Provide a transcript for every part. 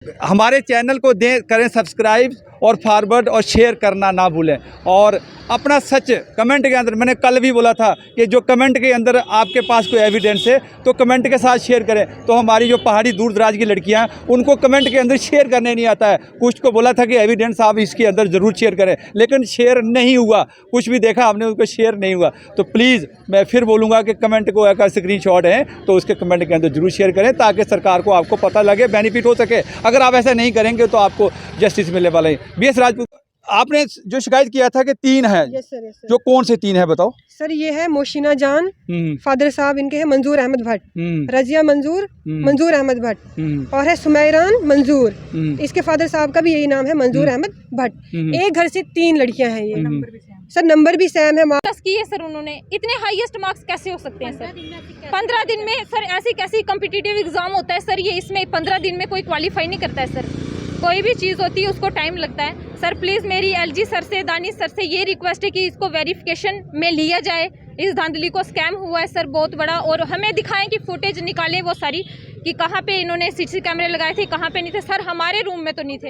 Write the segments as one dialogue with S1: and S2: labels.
S1: हमारे चैनल को करें सब्सक्राइब और फॉरवर्ड और शेयर करना ना भूलें। और अपना सच कमेंट के अंदर, मैंने कल भी बोला था कि जो कमेंट के अंदर आपके पास कोई एविडेंस है तो कमेंट के साथ शेयर करें। तो हमारी जो पहाड़ी दूर दराज की लड़कियां हैं उनको कमेंट के अंदर शेयर करने नहीं आता है। कुछ को बोला था कि एविडेंस आप इसके अंदर ज़रूर शेयर करें, लेकिन शेयर नहीं हुआ। कुछ भी देखा आपने, उसको शेयर नहीं हुआ। तो प्लीज़ मैं फिर बोलूँगा कि कमेंट को अगर स्क्रीनशॉट है तो उसके कमेंट के अंदर ज़रूर शेयर करें, ताकि सरकार को आपको पता लगे, बेनिफिट हो सके। अगर आप ऐसा नहीं करेंगे तो आपको जस्टिस मिलने वाला है। BS राजपूत, आपने जो शिकायत किया था कि 3 है,
S2: यस सर।
S1: जो कौन से 3 है बताओ
S2: सर ये है मोशिना जान, फादर साहब इनके हैं मंजूर अहमद भट्ट, रजिया मंजूर, मंजूर अहमद भट्ट, और है सुमैरान मंजूर, इसके फादर साहब का भी यही नाम है, मंजूर अहमद भट्ट। एक घर से 3 लड़कियां हैं ये। सर नंबर भी सेम है।
S3: मार्क्स किए सर उन्होंने, इतने हाईएस्ट मार्क्स कैसे हो सकते हैं सर? 15 दिन में सर ऐसी कैसी कॉम्पिटिटिव एग्जाम होता है सर? ये इसमें 15 दिन में कोई क्वालिफाई नहीं करता है सर। कोई भी चीज़ होती है उसको टाइम लगता है सर। प्लीज़ मेरी LG सर से, दानिश सर से ये रिक्वेस्ट है कि इसको वेरिफिकेशन में लिया जाए। इस धांधली को स्कैम हुआ है सर बहुत बड़ा, और हमें दिखाएं कि फुटेज निकालें वो सारी कि कहाँ पे इन्होंने CC कैमरे लगाए थे, कहाँ पे नहीं थे सर। हमारे रूम में तो नहीं थे,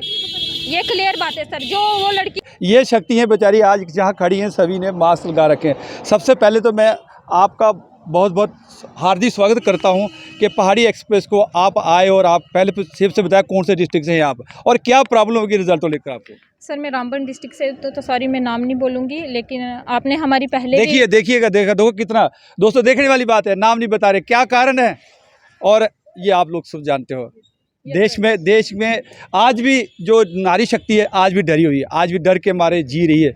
S3: ये क्लियर बात है सर। जो वो लड़की, ये
S1: शक्ति है बेचारी आज जहाँ खड़ी हैं, सभी ने मास्क लगा रखे हैं। सबसे पहले तो मैं आपका बहुत बहुत हार्दिक स्वागत करता हूं कि पहाड़ी एक्सप्रेस को आप आए, और आप पहले सिर्फ से बताया कौन से डिस्ट्रिक्ट से हैं आप और क्या प्रॉब्लम होगी रिजल्ट को लेकर आपको?
S3: सर मैं रामबन डिस्ट्रिक्ट से, तो सॉरी मैं नाम नहीं बोलूँगी, लेकिन आपने हमारी पहले
S1: देखिएगा देखो कितना दोस्तों देखने वाली बात है। नाम नहीं बता रहे, क्या कारण है, और ये आप लोग सब जानते हो। देश में आज भी जो नारी शक्ति है आज भी डरी हुई है, आज भी डर के मारे जी रही है,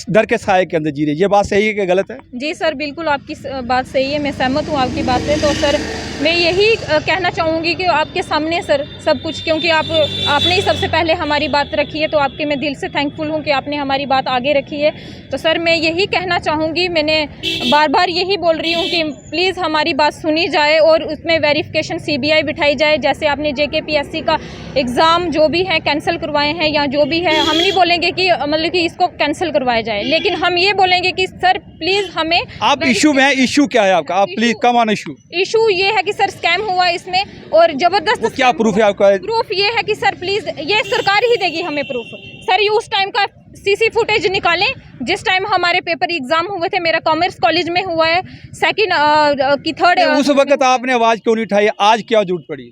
S1: डर के साए के अंदर जी रही है। ये बात सही है कि गलत है?
S3: जी सर बिल्कुल आपकी बात सही है, मैं सहमत हूँ आपकी बात से। तो सर मैं यही कहना चाहूँगी कि आपके सामने सर सब कुछ, क्योंकि आपने ही सबसे पहले हमारी बात रखी है, तो आपके मैं दिल से थैंकफुल हूँ कि आपने हमारी बात आगे रखी है। तो सर मैं यही कहना चाहूँगी, मैंने बार बार यही बोल रही हूँ कि प्लीज़ हमारी बात सुनी जाए और उसमें वेरिफिकेशन CBI बिठाई जाए। जैसे आपने JKPSC का एग्ज़ाम जो भी है कैंसिल करवाए हैं या जो भी है, हम नहीं बोलेंगे कि मतलब कि इसको कैंसिल करवाया जाए, लेकिन हम ये बोलेंगे कि सर प्लीज़ हमें,
S1: आप इशू में है, इशू क्या है आपका? आप प्लीज़ कम ऑन
S3: इशू ये है कि सर स्कैम हुआ इसमें, और ज़बरदस्त।
S1: क्या प्रूफ है आपका?
S3: प्रूफ ये है कि सर प्लीज़ ये सरकार ही देगी हमें प्रूफ। सर ये उस टाइम का CC फुटेज निकालें जिस टाइम हमारे पेपर एग्जाम हुए थे। मेरा कॉमर्स कॉलेज में हुआ है, सेकंड की थर्ड।
S1: उस वक्त आपने आवाज़ क्यों नहीं उठाई? आज क्या जरूरत पड़ी?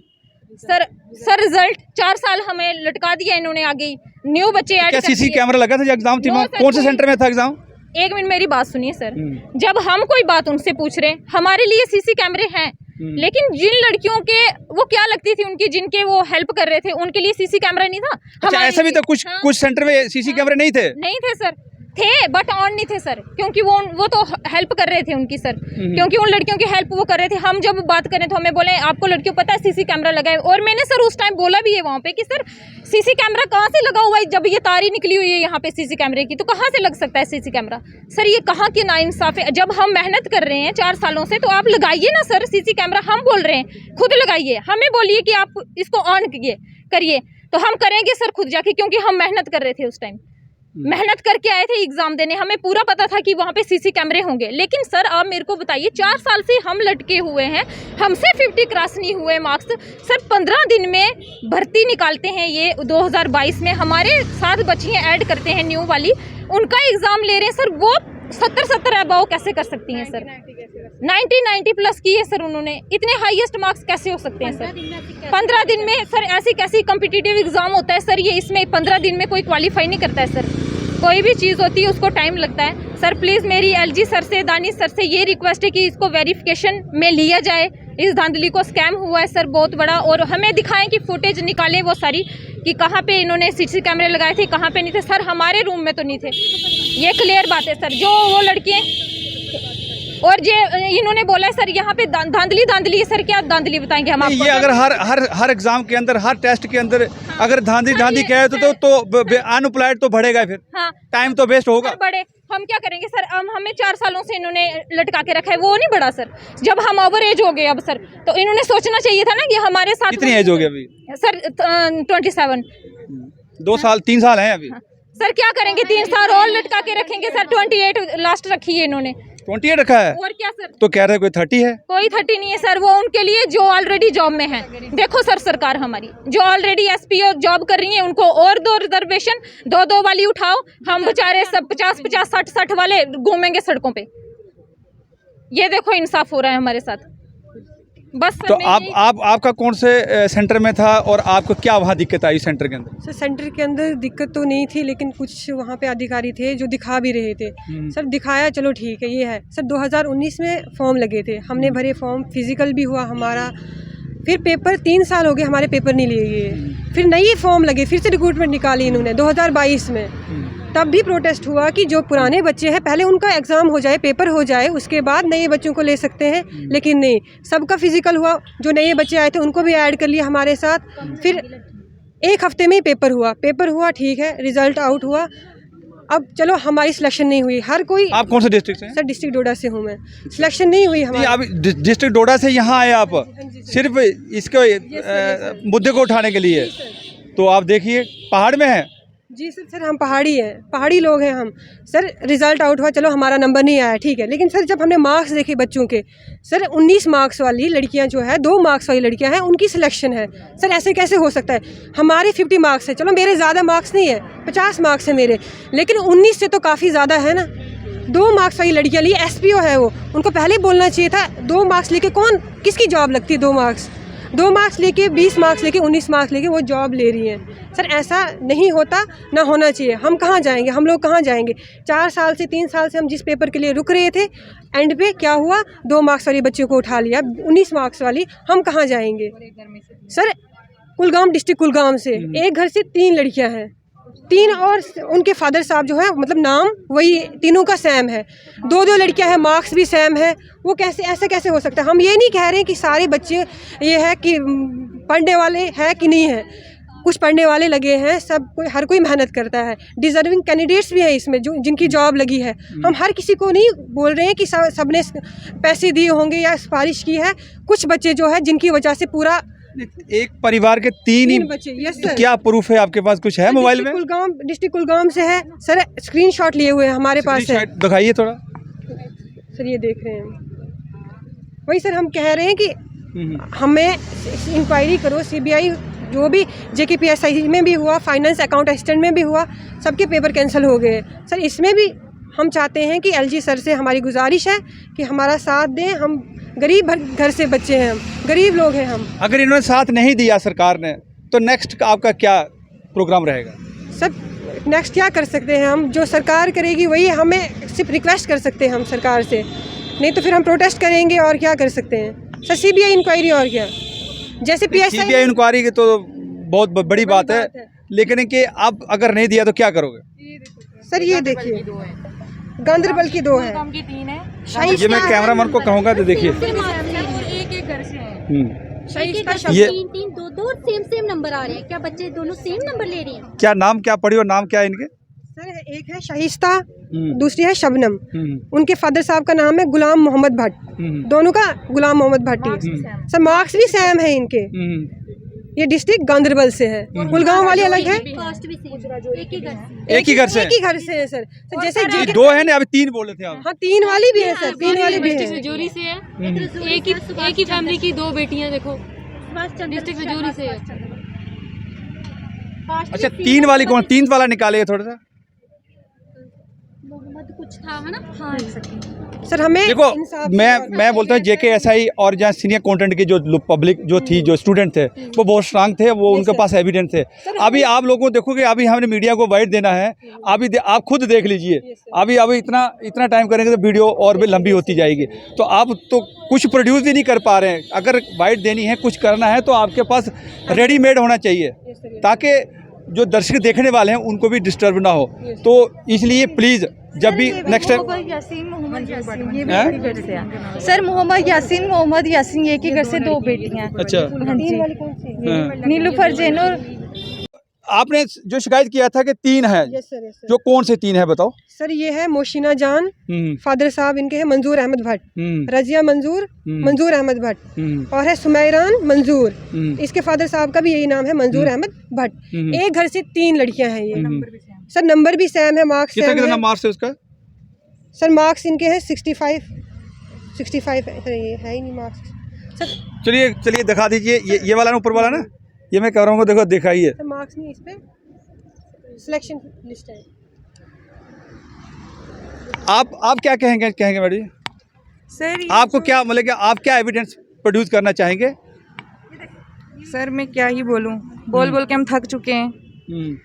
S3: सर रिजल्ट 4 साल हमें लटका दिया इन्होंने आगे। न्यू बच्चे ऐड
S1: क्या CC कैमरा लगा था? एग्जाम थी, कौन से सेंटर में था एग्जाम?
S3: एक मिनट मेरी बात सुनिए सर। जब हम कोई बात उनसे पूछ रहे हैं, हमारे लिए CC कैमरे हैं, लेकिन जिन लड़कियों के वो क्या लगती थी उनकी, जिनके वो हेल्प कर रहे थे, उनके लिए CC कैमरा नहीं था।
S1: अच्छा, ऐसा भी तो कुछ सेंटर में CC कैमरे नहीं थे
S3: सर, थे बट ऑन नहीं थे सर, क्योंकि वो तो हेल्प कर रहे थे उनकी सर, क्योंकि उन लड़कियों की हेल्प वो कर रहे थे। हम जब बात करें तो हमें बोले आपको लड़कियों पता है CC कैमरा लगा है, और मैंने सर उस टाइम बोला भी है वहाँ पे कि सर CC कैमरा कहाँ से लगा हुआ है? जब ये तारी निकली हुई है यहाँ पे CC कैमरे की, तो कहाँ से लग सकता है CC कैमरा? सर ये कहाँ की नाइंसाफ़ी है? जब हम मेहनत कर रहे हैं 4 सालों से, तो आप लगाइए ना सर CC कैमरा। हम बोल रहे हैं खुद लगाइए, हमें बोलिए कि आप इसको ऑन करिए, तो हम करेंगे सर खुद जाके, क्योंकि हम मेहनत कर रहे थे उस टाइम, मेहनत करके आए थे एग्जाम देने। हमें पूरा पता था कि वहाँ पे CC कैमरे होंगे। लेकिन सर आप मेरे को बताइए, 4 साल से हम लटके हुए हैं, हमसे 50 क्रॉस नहीं हुए मार्क्स। सर 15 दिन में भर्ती निकालते हैं ये 2022 में, हमारे 7 बच्चियाँ ऐड करते हैं न्यू वाली, उनका एग्ज़ाम ले रहे हैं सर। वो 70 अबाव कैसे कर सकती हैं सर? 90 प्लस की है सर उन्होंने, इतने हाईएस्ट मार्क्स कैसे हो सकते हैं सर? 15 दिन में सर ऐसी कैसी कॉम्पिटिटिव एग्जाम होता है सर? ये इसमें 15 दिन में कोई क्वालिफाई नहीं करता है सर। कोई भी चीज़ होती है उसको टाइम लगता है सर। प्लीज़ मेरी LG सर से, दानिश सर से ये रिक्वेस्ट है कि इसको वेरिफिकेशन में लिया जाए। इस धांधली को स्कैम हुआ है सर बहुत बड़ा, और हमें दिखाएं कि फुटेज निकालें वो सारी कि कहाँ पे इन्होंने CC कैमरे लगाए थे, कहाँ पे नहीं थे सर। हमारे रूम में तो नहीं थे, ये क्लियर बात है सर। जो वो लड़कियाँ, और ये इन्होंने बोला है सर यहाँ पे धांधली है सर। क्या धांधली बताएंगे हम आपको?
S1: ये अगर हर एग्जाम के अंदर, हर टेस्ट के अंदर अगर धांधली कहे तो अनअप्लाइड तो बढ़ेगा, फिर टाइम तो वेस्ट होगा।
S3: बढ़े हम क्या करेंगे सर? हमें 4 सालों से इन्होंने लटका के रखा है, वो नहीं बढ़ा सर। जब हम ओवर एज हो गए अब सर, तो इन्होंने सोचना चाहिए था ना कि हमारे साथ।
S1: कितनी एज हो गई अभी
S3: सर? 27।
S1: 2 साल 3 साल हैं अभी
S3: सर। क्या करेंगे? 3 साल और लटका के रखेंगे सर? 28 लास्ट रखी है इन्होंने।
S1: 28 रखा है,
S3: और क्या सर,
S1: तो कह रहे कोई 30 है।
S3: कोई 30 नहीं है सर, वो उनके लिए जो ऑलरेडी जॉब में है। देखो सर, सरकार हमारी जो ऑलरेडी एसपीओ जॉब कर रही है उनको और 2 रिजर्वेशन 2-2 वाली उठाओ, हम बेचारे सब 50-50 60-60 वाले घूमेंगे सड़कों पे। ये देखो इंसाफ हो रहा है हमारे साथ। बस
S1: तो आपका कौन से सेंटर में था और आपको क्या वहाँ दिक्कत आई सेंटर के अंदर?
S2: सर सेंटर के अंदर दिक्कत तो नहीं थी, लेकिन कुछ वहाँ पे अधिकारी थे जो दिखा भी रहे थे। सर दिखाया, चलो ठीक है, ये है सर। 2019 में फॉर्म लगे थे, हमने भरे फॉर्म, फिजिकल भी हुआ हमारा, फिर पेपर 3 साल हो गए हमारे पेपर नहीं लिए गए, फिर नई फॉर्म लगे, फिर से रिक्रूटमेंट निकाली इन्होंने 2022 में। तब भी प्रोटेस्ट हुआ कि जो पुराने बच्चे हैं पहले उनका एग्ज़ाम हो जाए, पेपर हो जाए, उसके बाद नए बच्चों को ले सकते हैं। लेकिन नहीं, सबका फिजिकल हुआ, जो नए बच्चे आए थे उनको भी ऐड कर लिया हमारे साथ। फिर 1 हफ्ते में ही पेपर हुआ, ठीक है, रिज़ल्ट आउट हुआ। अब चलो हमारी सिलेक्शन नहीं हुई, हर कोई।
S1: आप कौन से डिस्ट्रिक्ट से हैं?
S2: सर डिस्ट्रिक्ट डोडा से हूँ मैं, सिलेक्शन नहीं हुई हमारी।
S1: आप डिस्ट्रिक्ट डोडा से यहाँ आए आप सिर्फ इसके मुद्दे को उठाने के लिए? तो आप देखिए पहाड़ में है।
S2: जी सर हम पहाड़ी हैं, पहाड़ी लोग हैं हम। सर रिज़ल्ट आउट हुआ, चलो हमारा नंबर नहीं आया, ठीक है, लेकिन सर जब हमने मार्क्स देखे बच्चों के, सर 19 मार्क्स वाली लड़कियां जो है, 2 मार्क्स वाली लड़कियां हैं, उनकी सिलेक्शन है। सर ऐसे कैसे हो सकता है? हमारे 50 मार्क्स है, चलो मेरे ज़्यादा मार्क्स नहीं है, 50 मार्क्स है मेरे, लेकिन 19 से तो काफ़ी ज़्यादा है ना। 2 मार्क्स वाली लड़कियाँ लिए, एसपीओ है वो, उनको पहले ही बोलना चाहिए था। 2 मार्क्स लेके किसकी जॉब लगती है? 2 मार्क्स लेके, 20 मार्क्स लेके, 19 मार्क्स लेके वो जॉब ले रही हैं। सर ऐसा नहीं होता, ना होना चाहिए। हम कहाँ जाएंगे, हम लोग कहाँ जाएंगे? 4 साल से 3 साल से हम जिस पेपर के लिए रुक रहे थे, एंड पे क्या हुआ? 2 मार्क्स वाली बच्चियों को उठा लिया, 19 मार्क्स वाली, हम कहाँ जाएंगे? सर कुलगाम, डिस्ट्रिक्ट कुलगाम से एक घर से 3 लड़कियाँ हैं, 3, और उनके फादर साहब जो है, मतलब नाम वही तीनों का सेम है। 2 लड़कियां हैं, मार्क्स भी सेम है। वो कैसे, ऐसे कैसे हो सकता है? हम ये नहीं कह रहे हैं कि सारे बच्चे ये है कि पढ़ने वाले हैं कि नहीं है, कुछ पढ़ने वाले लगे हैं, सब कोई, हर कोई मेहनत करता है। डिजर्विंग कैंडिडेट्स भी हैं इसमें जो जिनकी जॉब लगी है। हम हर किसी को नहीं बोल रहे हैं कि सब ने पैसे दिए होंगे या सिफारिश की है। कुछ बच्चे जो है जिनकी वजह से पूरा
S1: एक परिवार के 3 ही
S2: बच्चे। यस
S1: तो
S2: सर।
S1: क्या प्रूफ है आपके पास? कुछ है मोबाइल में?
S2: डिस्ट्रिक्ट कुलगाम से है सर, स्क्रीनशॉट लिए हुए हैं हमारे पास है।
S1: दिखाइए थोड़ा।
S2: सर ये देख रहे हैं, वही सर हम कह रहे हैं कि हमें इंक्वायरी करो, सीबीआई जो भी JKPSI में भी हुआ, फाइनेंस अकाउंट असिस्टेंट में भी हुआ, सबके पेपर कैंसिल हो गए। सर इसमें भी हम चाहते हैं कि LG सर से हमारी गुजारिश है कि हमारा साथ दें। हम गरीब घर से बच्चे हैं, हम गरीब लोग हैं हम।
S1: अगर इन्होंने साथ नहीं दिया सरकार ने, तो नेक्स्ट आपका क्या प्रोग्राम रहेगा?
S2: सर नेक्स्ट क्या कर सकते हैं हम? जो सरकार करेगी वही, हमें सिर्फ रिक्वेस्ट कर सकते हैं हम सरकार से, नहीं तो फिर हम प्रोटेस्ट करेंगे। और क्या कर सकते हैं सर? CBI इंक्वायरी, और क्या? जैसे PSI
S1: CBI इंक्वायरी की तो बहुत बड़ी बात है, लेकिन कि आप अगर नहीं दिया तो क्या करोगे?
S2: सर ये देखिए, गांधरबल की 2 है,
S1: ये मैं कैमरामैन को कहूँगा तो देखिए,
S4: एक घर से है,
S1: ये
S4: 3 2 सेम नंबर आ रहे हैं। क्या बच्चे दोनों सेम नंबर ले रहे हैं?
S1: क्या नाम, क्या पढ़ी और नाम क्या है इनके?
S2: सर एक है शाइस्ता, दूसरी है शबनम। उनके फादर साहब का नाम है गुलाम मोहम्मद भट्ट, दोनों का गुलाम मोहम्मद भट्ट ही। सर मार्क्स भी सेम है इनके। ये डिस्ट्रिक्ट गांधरबल से है, कुलगाम वाले अलग है।
S4: कास्ट भी सेम, एक ही घर से।
S1: एक ही घर से?
S2: एक ही घर से है सर। तो जैसे
S1: 2 है ना, अभी 3 बोले थे आप।
S2: हाँ 3 वाली भी है सर, 3 वाली भी है।
S5: रजौरी से है, एक ही फैमिली की 2 बेटियां। देखो डिस्ट्रिक्ट रजौरी से है।
S1: अच्छा 3 वाली कौन? 3 वाला निकालिए थोड़ा सा।
S4: मोहम्मद कुछ था, है ना? हाँ
S2: सर हमें
S1: देखो,
S2: इंसाफ
S1: मैं बोलता हूँ JKSI और जहाँ सीनियर अकाउंटेंट की जो पब्लिक जो थी, जो स्टूडेंट थे, वो बहुत स्ट्रांग थे, वो उनके पास एविडेंस थे। अभी आप लोगों को देखोगे, अभी हमने मीडिया को वाइट देना है, अभी आप खुद देख लीजिए। अभी इतना टाइम करेंगे तो वीडियो और भी लंबी होती जाएगी। तो आप तो कुछ प्रोड्यूस भी नहीं कर पा रहे हैं। अगर वाइट देनी है, कुछ करना है, तो आपके पास रेडीमेड होना चाहिए, ताकि जो दर्शक देखने वाले हैं उनको भी डिस्टर्ब ना हो। तो इसलिए प्लीज़ जब भी next time
S6: sir Mohammad Yasin एक ही घर से 2 बेटियां।
S1: अच्छा
S6: हाँ जी,
S1: हाँ।
S6: नीलूफर जैनूर।
S1: आपने जो शिकायत किया था कि 3 है,
S2: यस सर।
S1: जो कौन से 3 है बताओ?
S2: सर ये है मोशिना जान, फादर साहब इनके हैं मंजूर अहमद भट्ट, रजिया मंजूर अहमद भट्ट, और है सुमैरान मंजूर, इसके फादर साहब का भी यही नाम है, मंजूर अहमद भट्ट। एक घर से 3 लड़कियां हैं ये। सर नंबर भी सेम है, मार्क्स सेम है।
S1: कितना मार्क्स है उसका?
S2: सर मार्क्स इनके हैं 65 है सर, ये है ही नहीं मार्क्स सर।
S1: चलिए चलिए दिखा दीजिए, ये वाला ना, ऊपर वाला ना, ये मैं कह रहा हूँ, देखो दिखाइए।
S2: सर मार्क्स नहीं, इस पे सिलेक्शन लिस्ट है।
S1: आप क्या कहेंगे मैडम जी?
S6: सर
S1: आपको क्या मतलब कि आप क्या एविडेंस प्रोड्यूस करना चाहेंगे?
S6: सर मैं क्या ही बोलूं, बोल बोल के हम थक चुके हैं।
S1: हम्म।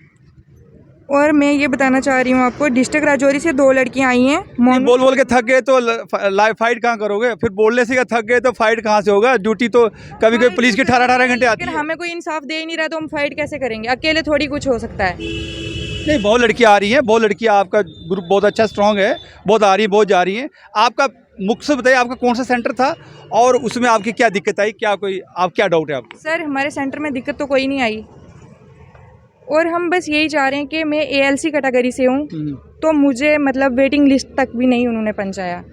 S6: और मैं ये बताना चाह रही हूँ आपको, डिस्ट्रिक्ट राजौरी से 2 लड़कियां आई हैं।
S1: बोल बोल के थक गए तो लाइव फाइट कहाँ करोगे? फिर बोलने से थक गए तो फाइट कहाँ से होगा? ड्यूटी तो कभी कभी पुलिस की 18 घंटे आती है।
S6: हमें कोई इंसाफ दे ही नहीं रहा तो हम फाइट कैसे करेंगे? अकेले थोड़ी कुछ हो सकता है।
S1: नहीं, बहुत लड़कियाँ आ रही हैं, बहुत लड़कियाँ, आपका ग्रुप बहुत अच्छा स्ट्रॉन्ग है, बहुत आ रही हैं, बहुत जा रही हैं। आपका मुख्य से बताइए, आपका कौन सा सेंटर था और उसमें आपकी क्या दिक्कत आई? क्या डाउट है आपको?
S6: सर हमारे सेंटर में दिक्कत तो कोई नहीं आई, और हम बस यही चाह रहे हैं कि मैं ALC कैटेगरी से हूँ, तो मुझे मतलब वेटिंग लिस्ट तक भी नहीं उन्होंने पहुँचाया।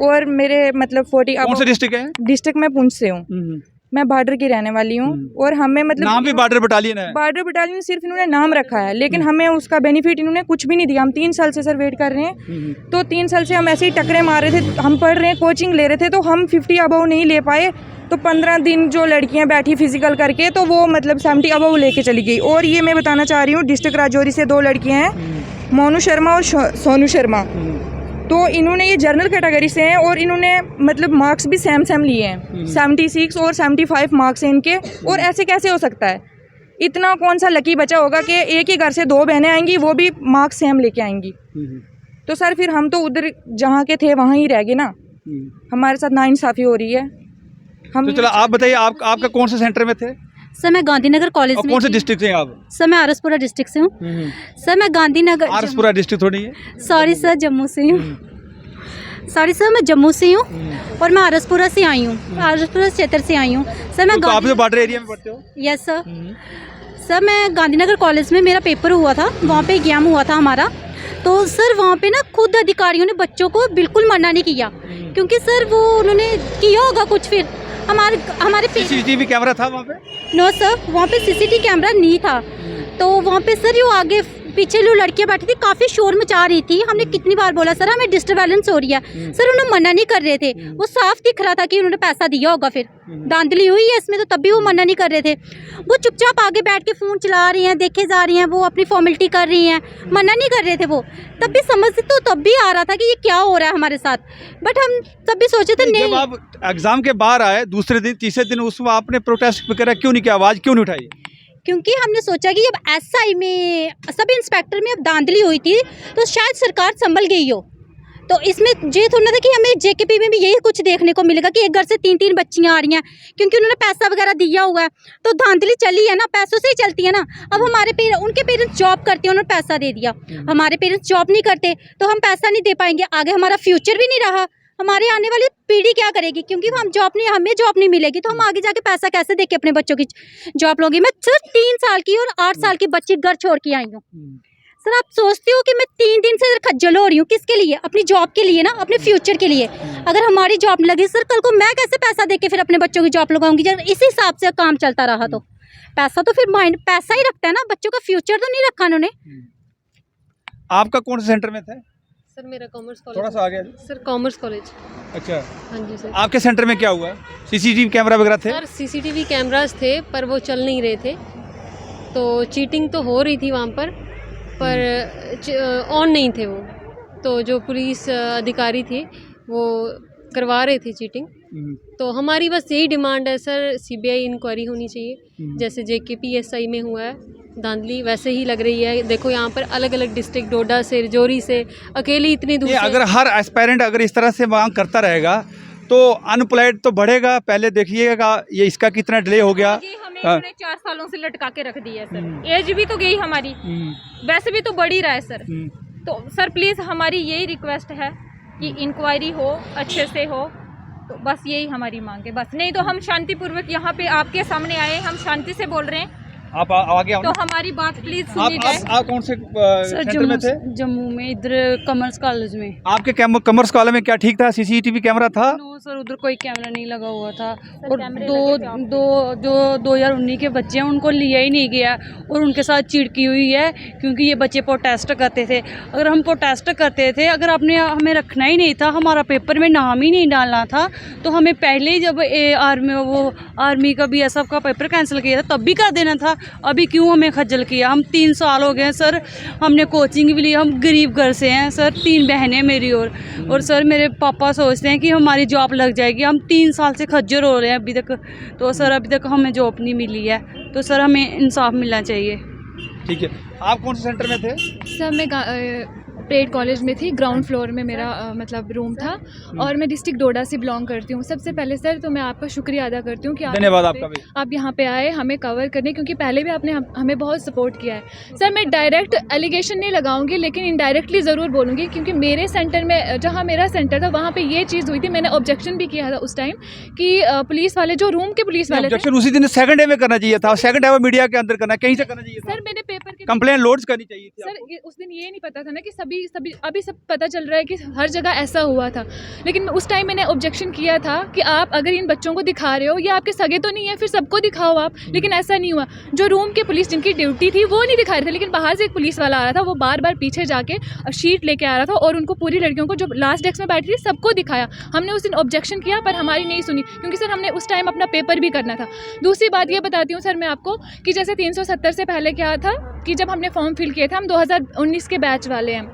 S6: और मेरे मतलब 40।
S1: कौन सा डिस्ट्रिक्ट है?
S6: डिस्ट्रिक्ट में पुंछ से हूँ, मैं बॉर्डर की रहने वाली हूँ। और हमें मतलब
S1: नाम भी बॉर्डर बटालियन है।
S6: बॉर्डर बटालियन सिर्फ इन्होंने नाम रखा है, लेकिन हमें उसका बेनिफिट इन्होंने कुछ भी नहीं दिया। हम 3 साल से सर वेट कर रहे हैं, तो 3 साल से हम ऐसे ही टकरे मार रहे थे। हम पढ़ रहे हैं, कोचिंग ले रहे थे, तो हम 50 अबव नहीं ले पाए। तो 15 दिन जो लड़कियां बैठी फिजिकल करके, तो वो मतलब 70 अबव लेके चली गई। और ये मैं बताना चाह रही हूँ, डिस्ट्रिक्ट राजौरी से 2 लड़कियां हैं, मोनू शर्मा और सोनू शर्मा। तो इन्होंने ये जर्नल कैटेगरी से हैं, और इन्होंने मतलब मार्क्स भी सेम लिए हैं। 76 और 75 मार्क्स हैं इनके। और ऐसे कैसे हो सकता है? इतना कौन सा लकी बचा होगा कि एक ही घर से 2 बहनें आएंगी, वो भी मार्क्स सेम लेके आएंगी? तो सर फिर हम तो उधर जहाँ के थे वहाँ ही रह गए ना, हमारे साथ नाइंसाफ़ी हो रही है। हम
S1: तो चलो आप बताइए, आपका कौन से सेंटर में थे?
S4: सर मैं गांधीनगर कॉलेज में।
S1: कौन से डिस्ट्रिक्ट से हैं आप?
S4: सर मैं आरसपुरा डिस्ट्रिक्ट से हूँ। सर मैं गांधीनगर।
S1: आरसपुरा डिस्ट्रिक्ट थोड़ी है?
S4: सॉरी सर, जम्मू से हूँ। सॉरी सर, मैं जम्मू से हूँ और मैं आरसपुरा से आई हूँ, आरसपुरा क्षेत्र से आई हूँ सर। मैं
S1: तो आप तो बॉर्डर एरिया में पढ़ते हो?
S4: Yes sir. सर मैं गांधीनगर कॉलेज में, मेरा पेपर हुआ था, वहाँ पे एग्जाम हुआ था हमारा। तो सर वहाँ पे ना खुद अधिकारियों ने बच्चों को बिल्कुल मना नहीं किया, क्योंकि सर वो उन्होंने किया होगा कुछ। फिर हमारे
S1: CCTV कैमरा था वहाँ पे?
S4: नो सर, वहाँ पे CCTV कैमरा नहीं था। तो वहाँ पे सर जो आगे पीछे जो लड़कियाँ बैठी थी, काफ़ी शोर मचा रही थी। हमने कितनी बार बोला सर हमें डिस्टर्बेंस हो रही है, सर उन्होंने मना नहीं कर रहे थे। वो साफ दिख रहा था कि उन्होंने पैसा दिया होगा, फिर धांधली हुई है इसमें, तो तब भी वो मना नहीं कर रहे थे। वो चुपचाप आगे बैठ के फ़ोन चला रही हैं, देखे जा रही हैं, वो अपनी फॉर्मेलिटी कर रही हैं, मना नहीं कर रहे थे वो। तब भी समझ तो तब भी आ रहा था कि ये क्या हो रहा है हमारे साथ, बट हम तब भी सोचे थे नहीं।
S1: जब आप एग्जाम के बाहर आए दूसरे दिन तीसरे दिन, उसमें आपने प्रोटेस्ट वगैरह क्यों नहीं किया, आवाज़ क्यों नहीं उठाई?
S4: क्योंकि हमने सोचा कि जब SI में, सब इंस्पेक्टर में अब धांधली हुई थी, तो शायद सरकार संभल गई हो। तो इसमें ये थोड़ा था कि हमें JKP में भी यही कुछ देखने को मिलेगा कि एक घर से 3-3 बच्चियां आ रही हैं, क्योंकि उन्होंने पैसा वगैरह दिया हुआ है। तो धांधली चली है ना, पैसों से ही चलती है ना। अब हमारे उनके पेरेंट्स जॉब करते हैं, उन्होंने पैसा दे दिया। हमारे पेरेंट्स जॉब नहीं करते, तो हम पैसा नहीं दे पाएंगे, आगे हमारा फ्यूचर भी नहीं रहा। हमारे आने वाली पीढ़ी क्या करेगी? क्योंकि हम जॉब नहीं, हमें जॉब नहीं मिलेगी, तो हम आगे जाके पैसा कैसे देके अपने बच्चों की जॉब लोगी? मैं सिर्फ 3 साल की और 8 साल की बच्ची घर छोड़ के आई हूँ। सर आप सोचते हो कि मैं 3 दिन से खज्जल हो रही हूँ, किसके लिए? अपनी जॉब के लिए ना, अपने फ्यूचर के लिए। अगर हमारी जॉब नहीं लगी सर, कल को मैं कैसे पैसा देके फिर अपने बच्चों की जॉब लगाऊंगी? जब इसी हिसाब से काम चलता रहा तो पैसा तो फिर माइंड पैसा ही रखता है ना, बच्चों का फ्यूचर तो नहीं रखा उन्होंने।
S1: आपका कौन सा सेंटर में था?
S5: सर मेरा कॉमर्स कॉलेज।
S1: थोड़ा सा आगे।
S5: Sir commerce college.
S1: अच्छा,
S5: हाँ जी सर।
S1: आपके सेंटर में क्या हुआ? CCTV कैमरा वगैरह थे?
S5: सर CCTV कैमरास थे, पर वो चल नहीं रहे थे। तो चीटिंग तो हो रही थी वहाँ पर ऑन नहीं थे वो। तो जो पुलिस अधिकारी थे वो करवा रहे थे चीटिंग। तो हमारी बस यही डिमांड है सर, CBI इंक्वायरी होनी चाहिए, जैसे JKP SI में हुआ है धांधली, वैसे ही लग रही है। देखो यहाँ पर अलग अलग डिस्ट्रिक्ट, डोडा से, राजौरी से, अकेली इतनी दूर से।
S1: अगर हर एस्पायरेंट अगर इस तरह से मांग करता रहेगा तो अनएम्प्लॉयड तो बढ़ेगा। पहले देखिएगा ये इसका कितना डिले हो गया।
S3: हमें 4 सालों से लटका के रख दिया सर, एज भी तो गई हमारी, वैसे भी तो बढ़ ही रहा है सर। तो सर प्लीज़ हमारी यही रिक्वेस्ट है कि इंक्वायरी हो, अच्छे से हो, तो बस यही हमारी मांग है। बस नहीं तो हम शांतिपूर्वक यहाँ पे आपके सामने आए, हम शांति से बोल रहे हैं
S1: आप आगे आओ
S3: तो
S1: ना।
S3: हमारी बात प्लीज सुनी जाए।
S1: आप कौन से
S7: सर
S1: सेंटर में थे?
S7: जम्मू में इधर कॉमर्स कॉलेज में।
S1: आपके कॉमर्स कॉलेज में क्या ठीक था? सीसीटीवी कैमरा था?
S7: नो सर, उधर कोई कैमरा नहीं लगा हुआ था। और
S3: कैमरे
S7: दो
S3: लगे थे आप?
S7: दो जो 2019 के बच्चे हैं उनको लिया ही नहीं गया और उनके साथ चिड़की हुई है क्योंकि ये बच्चे प्रोटेस्ट करते थे। अगर हम प्रोटेस्ट करते थे, अगर आपने हमें रखना ही नहीं था, हमारा पेपर में नाम ही नहीं डालना था, तो हमें पहले ही जब आर्मी का BSF का पेपर कैंसिल किया था तब भी कर देना था। अभी क्यों हमें खज्जल किया? हम 3 साल हो गए हैं सर, हमने कोचिंग भी ली, हम गरीब घर से हैं सर, 3 बहनें मेरी और सर मेरे पापा सोचते हैं कि हमारी जॉब लग जाएगी। हम 3 साल से खज्जल हो रहे हैं अभी तक, तो सर अभी तक हमें जॉब नहीं मिली है, तो सर हमें इंसाफ मिलना चाहिए।
S1: ठीक है, आप कौन से सेंटर में थे?
S8: सर मैं परेड कॉलेज में थी, ग्राउंड फ्लोर में मेरा मतलब रूम था और मैं डिस्ट्रिक्ट डोडा से बिलोंग करती हूँ। सबसे पहले सर तो मैं आपका शुक्रिया अदा करती हूँ कि
S1: धन्यवाद आपका भी।
S8: आप यहाँ पे आए हमें कवर करने, क्योंकि पहले भी आपने हमें बहुत सपोर्ट किया है। सर मैं डायरेक्ट एलिगेशन नहीं लगाऊंगी लेकिन इनडायरेक्टली ज़रूर बोलूँगी, क्योंकि मेरे सेंटर में, जहाँ मेरा सेंटर था वहाँ पर ये चीज़ हुई थी। मैंने ऑब्जेक्शन भी किया था उस टाइम कि पुलिस वाले, जो रूम के पुलिस वाले थे,
S1: ऑब्जेक्शन उसी दिन सेकंड डे में करना चाहिए था, सेकंड डे में मीडिया के अंदर करना, कहीं से करना चाहिए था।
S8: सर मैंने पेपर के
S1: कंप्लेंट लॉन्च करनी चाहिए थी।
S8: सर उस दिन ये नहीं पता था ना कि सभी अभी सब पता चल रहा है कि हर जगह ऐसा हुआ था। लेकिन उस टाइम मैंने ऑब्जेक्शन किया था कि आप अगर इन बच्चों को दिखा रहे हो, ये आपके सगे तो नहीं है, फिर सबको दिखाओ आप। लेकिन ऐसा नहीं हुआ। जो रूम के पुलिस जिनकी ड्यूटी थी वो नहीं दिखा रहे थे, लेकिन बाहर से एक पुलिस वाला आ रहा था, वो बार बार पीछे जाके शीट लेके आ रहा था और उनको पूरी लड़कियों को जो लास्ट डेस्क में बैठी थी सबको दिखाया। हमने उस दिन ऑब्जेक्शन किया पर हमारी नहीं सुनी, क्योंकि सर हमने उस टाइम अपना पेपर भी करना था। दूसरी बात ये बताती हूँ सर मैं आपको कि जैसे 370 से पहले क्या था कि जब हमने फॉर्म फिल किए थे, हम 2019 के बैच वाले हैं,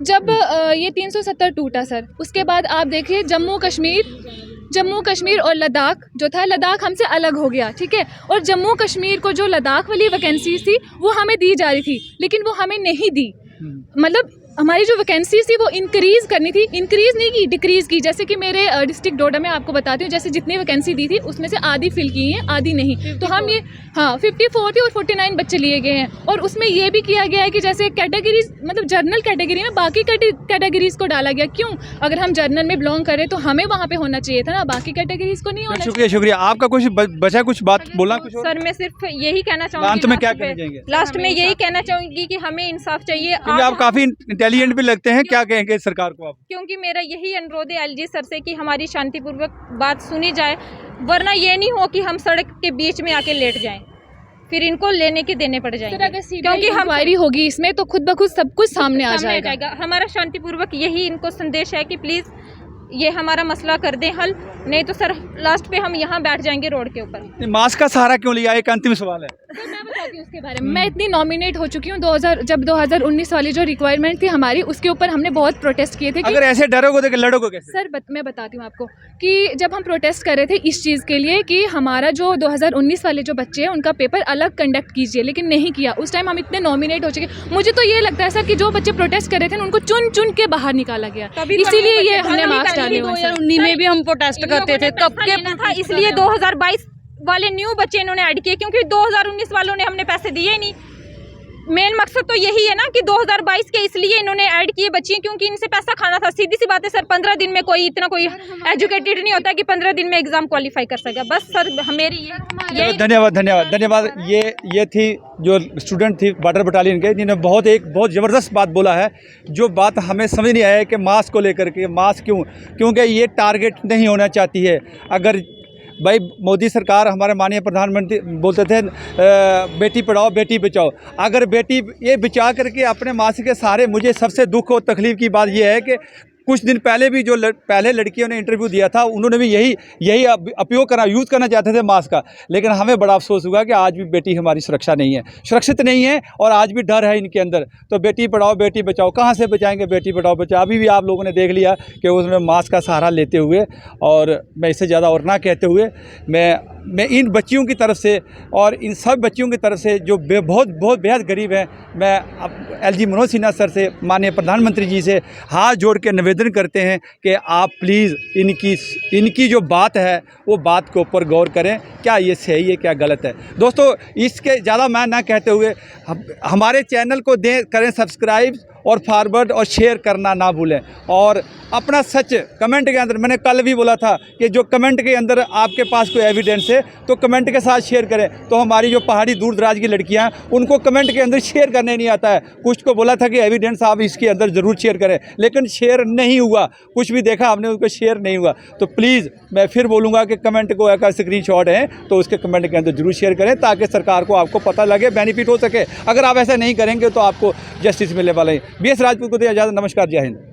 S8: जब ये 370 टूटा सर, उसके बाद आप देखिए जम्मू कश्मीर और लद्दाख जो था, लद्दाख हमसे अलग हो गया, ठीक है। और जम्मू कश्मीर को जो लद्दाख वाली वैकेंसीज थी वो हमें दी जा रही थी, लेकिन वो हमें नहीं दी। मतलब हमारी जो वैकेंसीज थी वो इंक्रीज़ करनी थी, इंक्रीज़ नहीं की, डिक्रीज़ की। जैसे कि मेरे डिस्ट्रिक्ट डोडा में आपको बताती हूँ, जैसे जितनी वैकेंसी दी थी उसमें से आधी फिल की हैं, आधी नहीं। तो हम ये 54 थी और 49 बच्चे लिए गए हैं। और उसमें ये भी किया गया है कि जैसे कैटेगरीज, मतलब जर्नल कैटेगरी में बाकी कैटेगरीज को डाला गया। क्यों? अगर हम जर्नल में बिलोंग करें तो हमें वहाँ पे होना चाहिए था ना, बाकी कैटेगरीज को नहीं होना चाहिए।
S1: शुक्रिया। आपका कुछ बचा, कुछ बात बोलना कुछ?
S3: सर मैं सिर्फ यही कहना चाहूँगी,
S1: अंत में क्या कहना चाहेंगे?
S3: लास्ट में यही कहना चाहूँगी कि हमें इंसाफ चाहिए।
S1: क्योंकि आप काफी इंटेलिजेंट भी लगते हैं, क्या कहेंगे सरकार को आप?
S3: क्योंकि मेरा यही अनुरोध है एलजी सर से कि हमारी शांतिपूर्वक बात सुनी जाए, वरना ये नहीं हो कि हम सड़क के बीच में आके लेट जाएं, फिर इनको लेने के देने पड़ जाएंगे।
S8: क्योंकि हमारी होगी इसमें तो खुद ब खुद सब कुछ सामने आ जाएगा।
S3: हमारा शांतिपूर्वक यही इनको संदेश है कि प्लीज़ ये हमारा मसला कर दें हल, नहीं तो सर लास्ट पे हम यहाँ बैठ जाएंगे रोड के ऊपर।
S1: मास्क का सहारा क्यों लिया, एक अंतिम सवाल है।
S8: तो मैं बताती हूँ उसके बारे में। मैं इतनी नॉमिनेट हो चुकी हूँ, 2019 वाली जो रिक्वायरमेंट थी हमारी, उसके ऊपर हमने बहुत प्रोटेस्ट किए थे कि
S1: अगर ऐसे डरोगे तो लड़ोगे कैसे?
S8: सर मैं बताती हूँ आपको कि जब हम प्रोटेस्ट कर रहे थे इस चीज़ के लिए कि हमारा जो 2019 वाले जो बच्चे हैं उनका पेपर अलग कंडक्ट कीजिए, लेकिन नहीं किया। उस टाइम हम इतने नॉमिनेट हो चुके। मुझे तो ये लगता है सर कि जो बच्चे प्रोटेस्ट कर रहे थे उनको चुन चुन के बाहर निकाला गया, इसीलिए ये हमने मार्क्स डाले हुए हैं।
S7: 2019 में भी हम प्रोटेस्ट करते थे, तब के
S3: था, इसलिए 2022 वाले न्यू बच्चे इन्होंने ऐड किए, क्योंकि 2019 वालों ने हमने पैसे दिए नहीं। मेन मकसद तो यही है ना कि 2022 के इसलिए इन्होंने ऐड किए बच्चे, क्योंकि इनसे पैसा खाना था। सीधी सी बात है सर, 15 दिन में कोई एजुकेटेड नहीं होता कि 15 दिन में एग्जाम क्वालिफाई कर सके। बस सर मेरी ये
S1: धन्यवाद। ये थी जो स्टूडेंट थी बॉर्डर बटालियन के, जिन्होंने बहुत ज़बरदस्त बात बोला है, जो बात हमें समझ नहीं आया कि मास्क को लेकर के। मास्क क्योंकि ये टारगेट नहीं होना चाहती है। अगर भाई मोदी सरकार, हमारे माननीय प्रधानमंत्री बोलते थे बेटी पढ़ाओ बेटी बचाओ, अगर बेटी ये बचा करके अपने मास्क के सहारे, मुझे सबसे दुख और तकलीफ़ की बात यह है कि कुछ दिन पहले भी जो पहले लड़कियों ने इंटरव्यू दिया था, उन्होंने भी यही यूज़ करना चाहते थे मास्क का। लेकिन हमें बड़ा अफसोस हुआ कि आज भी बेटी हमारी सुरक्षित नहीं है और आज भी डर है इनके अंदर। तो बेटी पढ़ाओ बेटी बचाओ, कहाँ से बचाएंगे बेटी पढ़ाओ बचाओ? अभी भी आप लोगों ने देख लिया कि उसमें मास्क का सहारा लेते हुए, और मैं इससे ज़्यादा और ना कहते हुए, मैं इन बच्चियों की तरफ से और इन सब बच्चियों की तरफ से जो बहुत बेहद गरीब हैं, मैं एलजी मनोज सिन्हा सर से, माननीय प्रधानमंत्री जी से हाथ जोड़ के निवेदन करते हैं कि आप प्लीज़ इनकी जो बात है वो बात के ऊपर गौर करें, क्या ये सही है क्या गलत है। दोस्तों, इसके ज़्यादा मैं ना कहते हुए हमारे चैनल को करें सब्सक्राइब और फॉरवर्ड और शेयर करना ना भूलें। और अपना सच कमेंट के अंदर, मैंने कल भी बोला था कि जो कमेंट के अंदर आपके पास कोई एविडेंस है तो कमेंट के साथ शेयर करें। तो हमारी जो पहाड़ी दूर दराज की लड़कियां हैं उनको कमेंट के अंदर शेयर करने नहीं आता है। कुछ को बोला था कि एविडेंस आप इसके अंदर ज़रूर शेयर करें, लेकिन शेयर नहीं हुआ। कुछ भी देखा आपने, उसको शेयर नहीं हुआ। तो प्लीज़ मैं फिर बोलूँगा कि कमेंट को अगर स्क्रीनशॉट है तो उसके कमेंट के अंदर ज़रूर शेयर करें, ताकि सरकार को आपको पता लगे, बेनिफिट हो सके। अगर आप ऐसा नहीं करेंगे तो आपको जस्टिस मिलने वाला है। BS राजपूत को दिया इजाज़त। नमस्कार, जय हिंद।